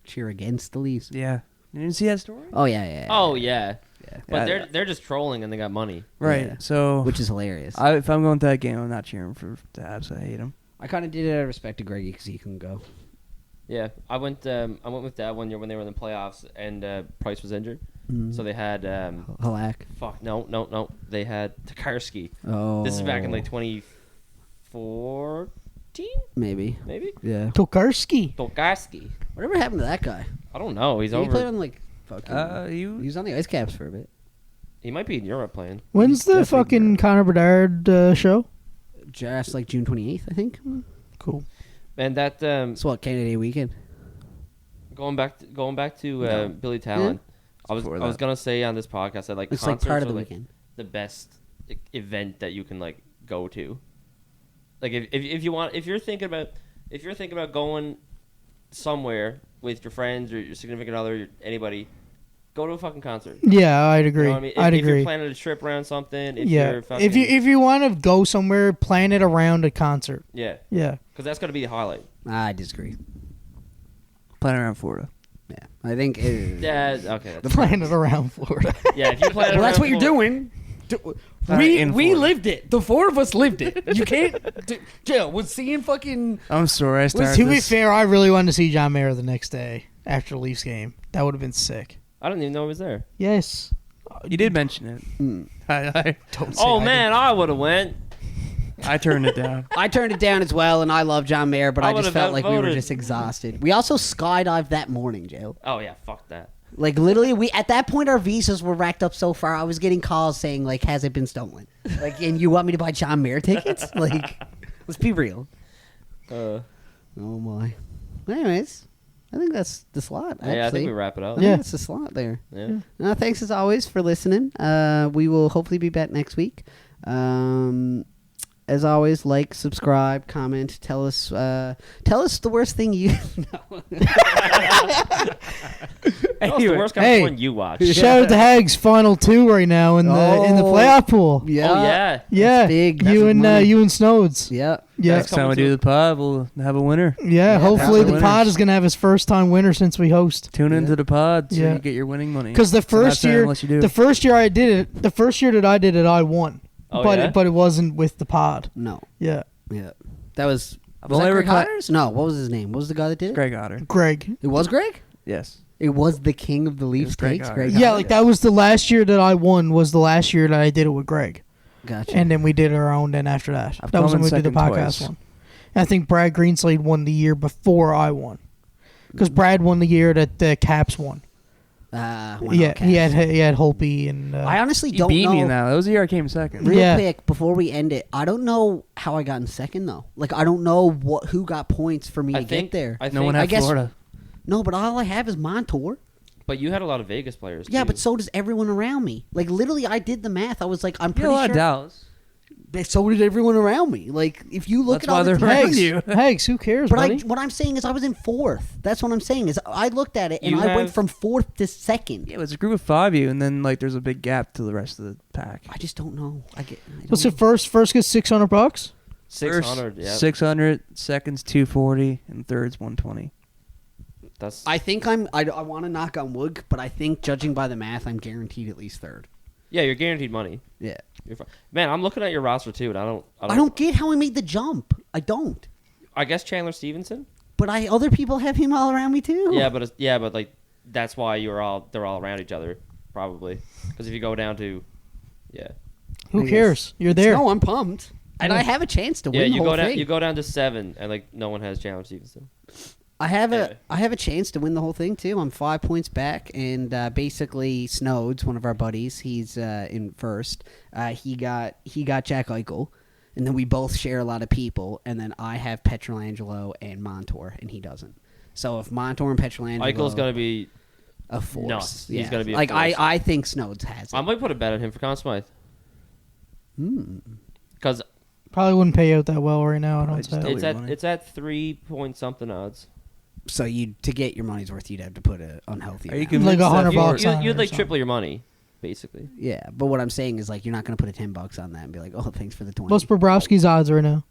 Cheer against the Leafs. Yeah. You didn't see that story? Oh yeah, yeah. Oh yeah, Yeah. but Yeah. they're just trolling and they got money. Right. Yeah. So Which is hilarious. if I'm going to that game, I'm not cheering for the Habs. I hate them. I kind of did it out of respect to Greggy because he couldn't go. Yeah, I went with Dad one year when they were in the playoffs and Price was injured, so they had Halak. fuck no they had Tokarski. Oh. This is back in like 2014 maybe. maybe. Yeah. Tokarski. Tokarski. Whatever happened to that guy? I don't know. He's He played over. on like fucking. He You was on the Ice Caps for a bit. He might be in Europe playing. When's the definitely fucking Connor Bedard show? Just like June 28th, I think. Cool. And that So what? Canada Day weekend. going back to No. Billy Talon. I was Before I was that. gonna say on this podcast that like It's like concerts part of are the like weekend. the best event that you can like go to. Like if you're thinking about going somewhere with your friends or your significant other, or anybody, go to a fucking concert. Yeah, I'd You agree. know what I mean? I'd if agree. you're planning a trip around something, if Yeah. you're fucking, If you want to go somewhere, plan it around a concert. yeah, Yeah. because that's gonna be the highlight. I disagree. playing around Florida. Yeah, I think. Yeah, okay. That's Plan it around Florida. yeah, if you plan. Well, that's around what you're Florida- doing. in We Florida. lived it. The 4 of us lived it. You can't. Joe was seeing fucking. I'm sorry. I started To be this. fair, I really wanted to see John Mayer the next day after the Leafs game. That would have been sick. I didn't even know it was there. Yes. You did mention it. I Don't say Oh I man, I would have went. I turned it down. I turned it down as well, and I love John Mayer, but I I just would've felt like we were outvoted. just exhausted. We also skydived that morning, Joe. Oh yeah, fuck that. Like literally, we at that point our visas were racked up so far. I was getting calls saying like, "Has it been stolen?" Like, and you want me to buy John Mayer tickets? Like, let's be real. Uh, Oh my. Anyways, I think that's the slot. Actually. yeah, I think we wrap it up. I think Yeah. that's the slot there. Yeah. Thanks as always for listening. We will hopefully be back next week. As always, like, subscribe, comment, tell us the worst thing you know. What's the worst kind Hey. of porn you watch? Shout out to Hags final 2 right now in the Oh. playoff pool. Yeah. Oh yeah. Yeah. big. You That's and money. you and Snodes. Yeah. Yeah. Next time we coming do to- the pod, we'll have a winner. Yeah, hopefully that's the the pod winners. is going to have his first time winner since we host. Tune into the pod so Yeah. you get your winning money. Because the So not first saying year, unless you do. the first year I did it, the first year that I did it, I won. Oh, but yeah? but it wasn't with the pod. No. Yeah, Yeah. That was. I've Was that only ever Greg caught- Hodgers? No. What was his name? What was the guy that did it? Greg Otter. Greg. It was Greg. Yes. It was the king of the Leafs was Greg takes. Hodgers. Greg. Yeah, Hodgers? like that was the last year that I won. Was the last year that I did it with Greg, Gotcha. and then we did our own. Then after that, I've that was come when we in did the second podcast twice. one. And I think Brad Greenslade won the year before I won, because Brad won the year that the Caps won. Why not He had Caps? Holpe and. I honestly You don't beat know. me in that. That was the year I came second. Real Yeah. quick before we end it, I don't know how I got in second though. Like I don't know who got points for me I to think get there. I No think, one I had guess- Florida. No, but all I have is Montour. but you had a lot of Vegas players. Yeah, too. but so does everyone around me. Like literally, I did the math. I was like, I'm You pretty know what, sure. Dallas. So did everyone around me. Like if you look That's at all why the they're teams- around Hags, you. Hags, who cares, But buddy? what I'm saying is I was in fourth. That's what I'm saying is I looked at it and You I went have- from fourth to second. Yeah, it was a group of 5 of you, and then like there's a big gap to the rest of the pack. I just don't know. I What's don't the first gets $600? 600. First, Yeah, 600, seconds 240, and thirds 120. that's I think I want to knock on wood, but I think judging by the math, I'm guaranteed at least third. Yeah, you're guaranteed money. Yeah. You're fine. Man, I'm looking at your roster too, and I don't get how he made the jump. I don't. I guess Chandler Stevenson. But other people have him all around me too. Yeah, but like that's why they're all around each other probably. Because if you go down to, yeah. Who cares? You're there. No, I'm pumped. And I have a chance to win the you whole go down. thing. You go down to 7, and like no one has Chandler Stevenson. I have a chance to win the whole thing too. I'm 5 points back, and basically Snodes, one of our buddies, he's in first. He got Jack Eichel, and then we both share a lot of people, and then I have Petrolangelo and Montour, and he doesn't. So if Montour and Petrolangelo, Eichel's gonna be a force. nuts. Yeah. He's gonna be a like force. I think Snodes has it. I might put a bet on him for Conn Smythe. Because Probably wouldn't pay out that well right now. I don't just say. don't- it's your at money. it's at 3 point something odds. So to get your money's worth, you'd have to put an unhealthy. Are you amount. convinced Like that $100 for- on it You'd or like something. triple your money, basically. Yeah, but what I'm saying is like you're not going to put a $10 on that and be like, oh, thanks for the 20. What's Bobrovsky's odds right now?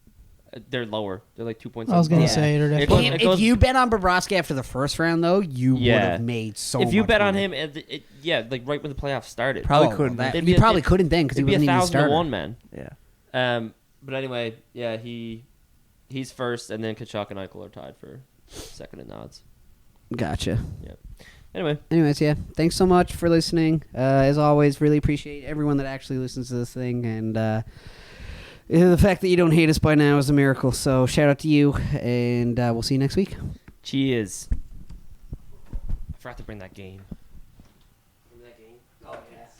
They're lower. They're like 2 points. I was gonna Yeah. say they're It definitely. goes- If you bet on Bobrovsky after the first round, though, you would have made so much If you bet on money. him, like right when the playoffs started, Probably Oh, couldn't. that- It'd you be a- probably it- couldn't then because he it'd be wasn't even 1,000 to starter. 1, man. Yeah. But anyway, yeah, he's first, and then Kachuk and Eichel are tied for second in odds. Gotcha. Anyway, Anyways, yeah, thanks so much for listening. As always, really appreciate everyone that actually listens to this thing, and the fact that you don't hate us by now is a miracle. So shout out to you, and we'll see you next week. cheers. I forgot to bring that game. Remember that game? Oh, yes.